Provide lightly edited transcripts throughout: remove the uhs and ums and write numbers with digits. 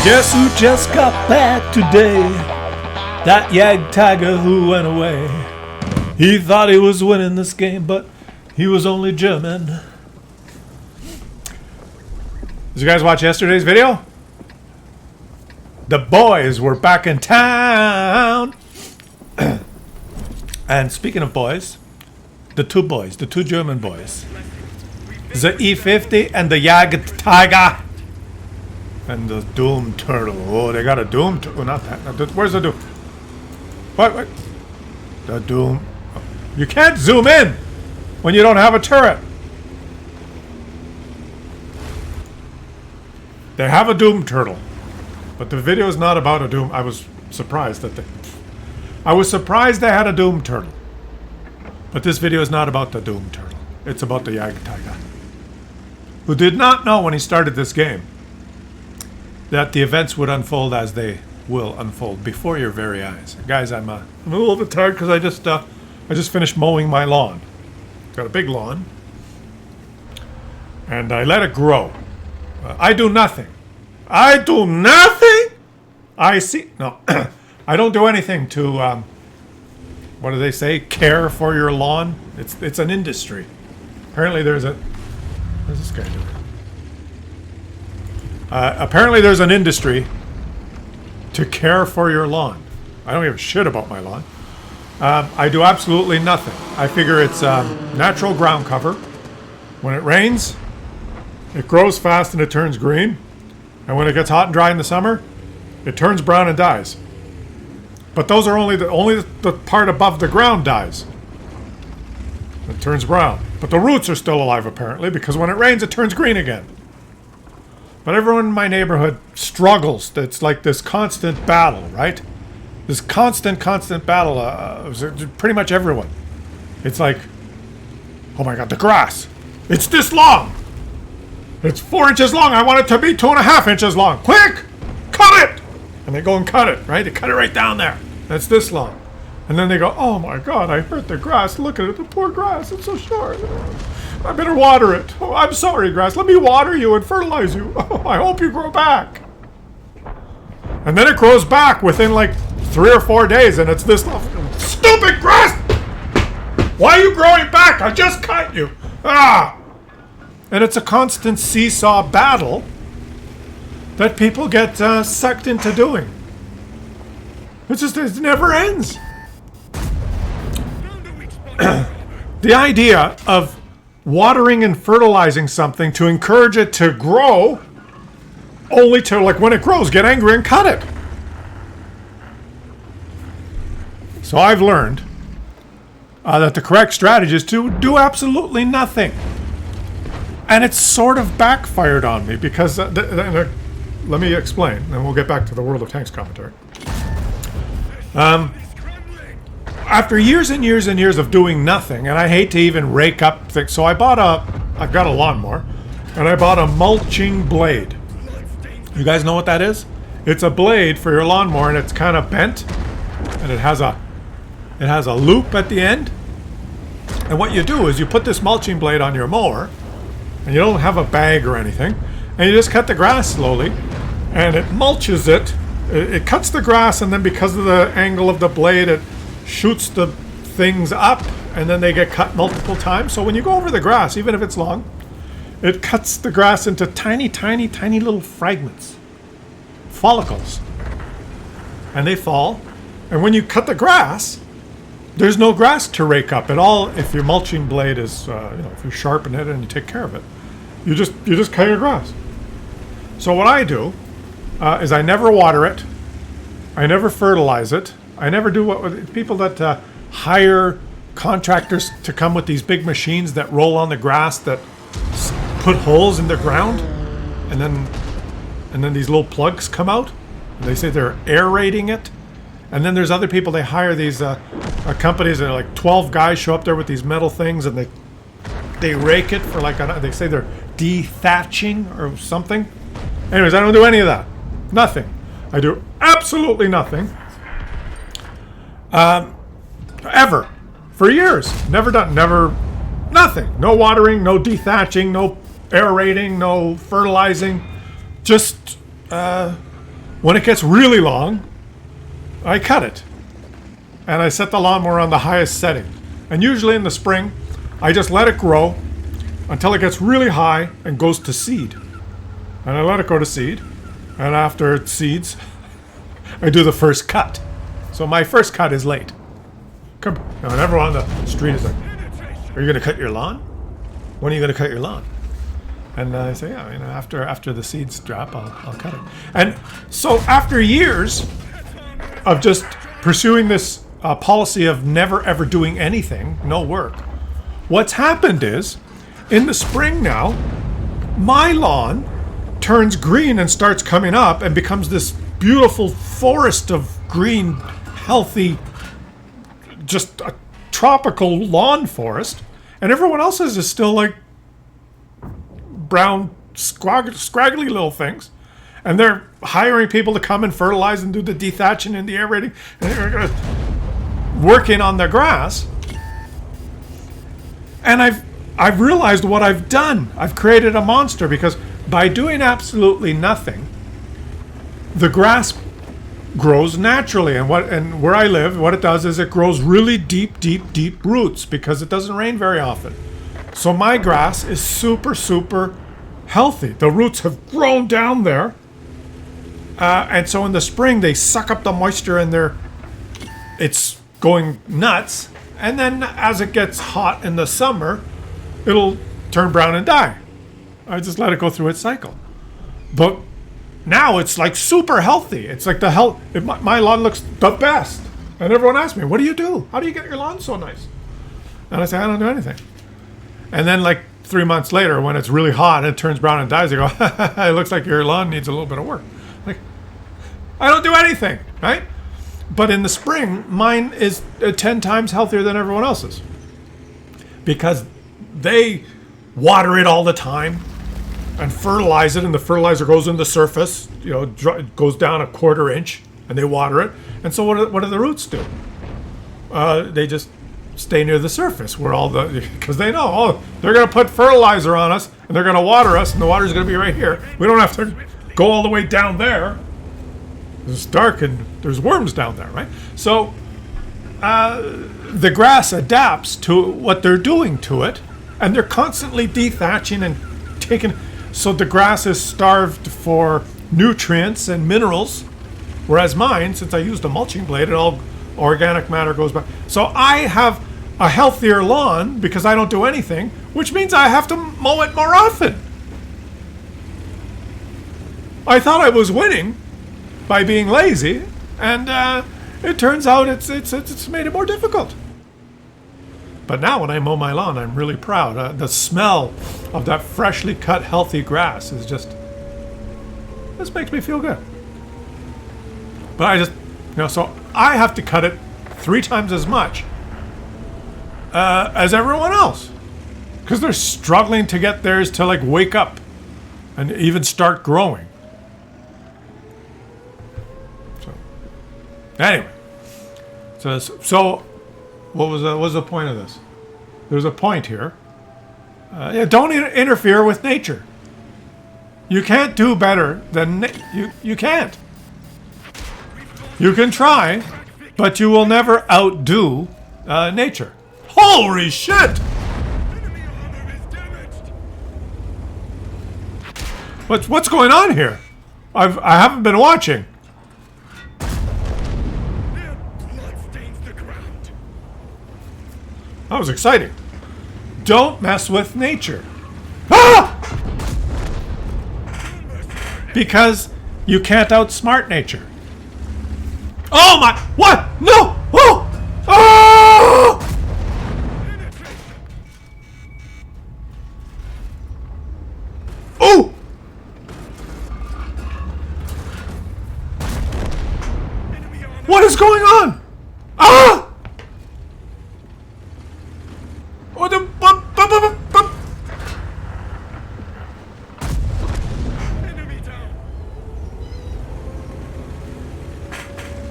Guess who just got back today? That Yag Tiger who went away. He thought he was winning this game, but he was only German. Did you guys watch yesterday's video? The boys were back in town. And speaking of boys, the two German boys, the E50 and the Jagd Tiger and the Doom Turtle. Oh, they got a Doom Turtle. Not that. Where's the Doom? What? The Doom. You can't zoom in when you don't have a turret. They have a Doom Turtle, but the video is not about a Doom. I was surprised that they had a Doom Turtle. But this video is not about the Doom Turtle. It's about the Jagd Tiger, who did not know when he started this game that the events would unfold as they will unfold before your very eyes. Guys, I'm a little bit tired because I just finished mowing my lawn. Got a big lawn, and I let it grow. I do nothing. I see. No, I don't do anything to. What do they say? Care for your lawn. It's an industry. Apparently, there's a. What's this guy doing? Apparently, there's an industry to care for your lawn. I don't give a shit about my lawn. I do absolutely nothing. I figure it's natural ground cover. When it rains, it grows fast and it turns green. And when it gets hot and dry in the summer, it turns brown and dies. But those are only the part above the ground dies. It turns brown. But the roots are still alive apparently, because when it rains it turns green again. But everyone in my neighborhood struggles. It's like this constant battle, right? This constant battle. Pretty much everyone. It's like, oh my god, the grass. It's this long. It's 4 inches long. I want it to be 2.5 inches long. Quick! Cut it! And they go and cut it, right? They cut it right down there. That's this long. And then they go, oh my god, I hurt the grass. Look at it, the poor grass. It's so short. I better water it. Oh, I'm sorry, grass. Let me water you and fertilize you. Oh, I hope you grow back. And then it grows back within like 3 or 4 days, and it's this long. Stupid grass! Why are you growing back? I just cut you. Ah! And it's a constant seesaw battle that people get sucked into doing. It never ends. The idea of watering and fertilizing something to encourage it to grow, only to, like, when it grows, get angry and cut it. So I've learned that the correct strategy is to do absolutely nothing. And it's sort of backfired on me because, let me explain, and we'll get back to the World of Tanks commentary. After years and years and years of doing nothing, and I hate to even rake up things, so I've got a lawnmower, and I bought a mulching blade. You guys know what that is? It's a blade for your lawnmower, and it's kind of bent, and it has a loop at the end. And what you do is you put this mulching blade on your mower, and you don't have a bag or anything, and you just cut the grass slowly, and it mulches it. It cuts the grass, and then because of the angle of the blade, it shoots the things up, and then they get cut multiple times. So when you go over the grass, even if it's long, it cuts the grass into tiny, tiny, tiny little fragments, follicles, and they fall. And when you cut the grass, there's no grass to rake up at all. If your mulching blade is, if you sharpen it and you take care of it, you just cut your grass. So what I do is I never water it, I never fertilize it, I never do what people that hire contractors to come with these big machines that roll on the grass that put holes in the ground, and then these little plugs come out. And they say they're aerating it. And then there's other people, they hire these companies that are like 12 guys show up there with these metal things, and they rake it for like, they say they're dethatching or something. Anyways, I don't do any of that. Nothing. I do absolutely nothing. Ever. For years. Never done, nothing. No watering, no dethatching, no aerating, no fertilizing. Just When it gets really long, I cut it. And I set the lawnmower on the highest setting. And usually in the spring, I just let it grow until it gets really high and goes to seed. And I let it go to seed. And after it seeds, I do the first cut. So my first cut is late. Come, and everyone on the street is like, "Are you going to cut your lawn? When are you going to cut your lawn?" And I say, "Yeah, after the seeds drop, I'll cut it." And so after years of just pursuing this policy of never ever doing anything, no work, what's happened is, in the spring now, my lawn turns green and starts coming up and becomes this beautiful forest of green, healthy, just a tropical lawn forest, and everyone else's is still like brown, scraggly little things. And they're hiring people to come and fertilize and do the dethatching and the aerating, and they're working on the grass. And I've realized what I've done. I've created a monster, because by doing absolutely nothing, the grass grows naturally. And where I live, what it does is it grows really deep roots, because it doesn't rain very often. So my grass is super healthy. The roots have grown down there. And so in the spring, they suck up the moisture, and it's going nuts. And then as it gets hot in the summer, it'll turn brown and die. I just let it go through its cycle. But now it's like super healthy. It's like my lawn looks the best. And everyone asks me, "What do you do? How do you get your lawn so nice?" And I say, "I don't do anything." And then like 3 months later, when it's really hot and it turns brown and dies, they go, "It looks like your lawn needs a little bit of work." Like, I don't do anything, right? But in the spring, mine is 10 times healthier than everyone else's, because they water it all the time and fertilize it, and the fertilizer goes in the surface, it goes down a 1/4 inch, and they water it. And so what do the roots do? They just stay near the surface, where because they know, they're going to put fertilizer on us, and they're going to water us, and the water's going to be right here. We don't have to go all the way down there. It's dark and there's worms down there, right? So the grass adapts to what they're doing to it, and they're constantly dethatching and taking. So the grass is starved for nutrients and minerals, whereas mine, since I used a mulching blade, all organic matter goes back. So I have a healthier lawn because I don't do anything, which means I have to mow it more often. I thought I was winning by being lazy, and it turns out it's made it more difficult. But now when I mow my lawn, I'm really proud. The smell of that freshly cut, healthy grass is this makes me feel good. But I just, so I have to cut it 3 times as much as everyone else, because they're struggling to get theirs to like wake up and even start growing. So anyway, so what was the point of this? There's a point here. Don't interfere with nature. You can't do better than you can't. You can try, but you will never outdo nature. Holy shit! What's going on here? I haven't been watching. That was exciting. Don't mess with nature. Ah! Because you can't outsmart nature. Oh my! What? No! Oh! Oh! Oh! What is going on? Ah! Oh,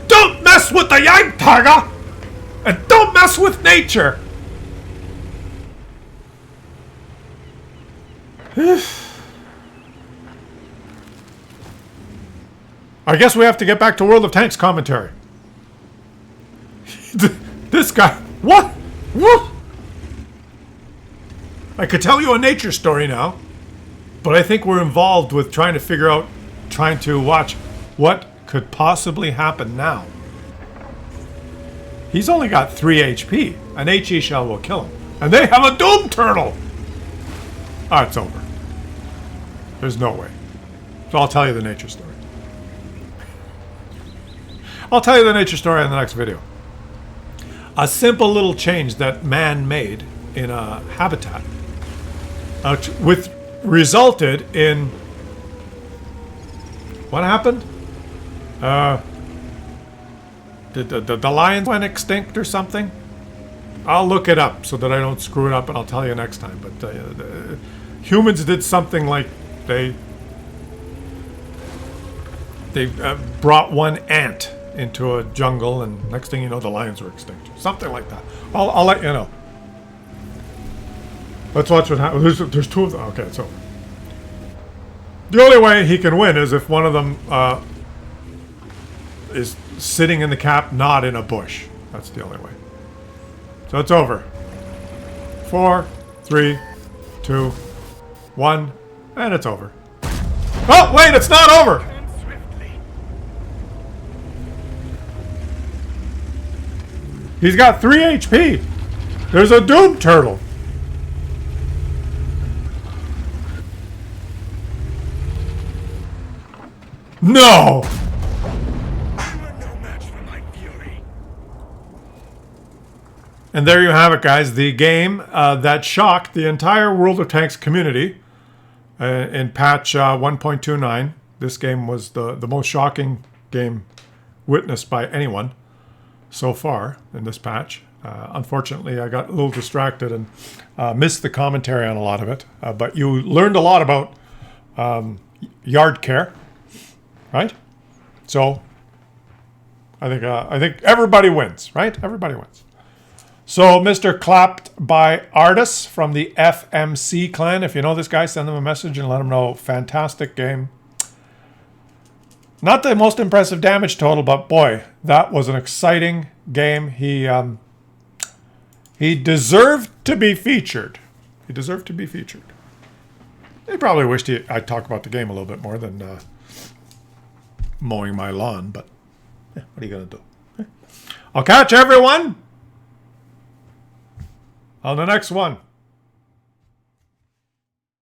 don't mess with the Yang Tiger! And don't mess with nature! I guess we have to get back to World of Tanks commentary. This guy, what? What? I could tell you a nature story now, but I think we're involved with trying to watch what could possibly happen now. He's only got 3 HP. An HE shell will kill him. And they have a doom turtle! Ah, it's over. There's no way. So I'll tell you the nature story. I'll tell you the nature story in the next video. A simple little change that man made in a habitat resulted in... What happened? The lions went extinct or something? I'll look it up so that I don't screw it up, and I'll tell you next time. But humans did something like they brought one ant into a jungle, and next thing you know, the lions were extinct. Something like that. I'll let you know. Let's watch what happens. There's 2 of them. Okay, it's over. The only way he can win is if one of them is sitting in the cap, not in a bush. That's the only way. So it's over. 4, 3, 2, 1, and it's over. Oh, wait, it's not over! He's got 3 HP! There's a doom turtle! No! And there you have it, guys. The game that shocked the entire World of Tanks community in patch 1.29. This game was the most shocking game witnessed by anyone so far in this patch. Unfortunately, I got a little distracted and missed the commentary on a lot of it. But you learned a lot about yard care, right? So I think everybody wins, right? Everybody wins. So, Mr. Clapped by Artis from the FMC clan. If you know this guy, send them a message and let them know. Fantastic game. Not the most impressive damage total, but boy, that was an exciting game. He deserved to be featured. He deserved to be featured. He probably wished I'd talk about the game a little bit more than mowing my lawn, but yeah, what are you going to do? I'll catch everyone on the next one.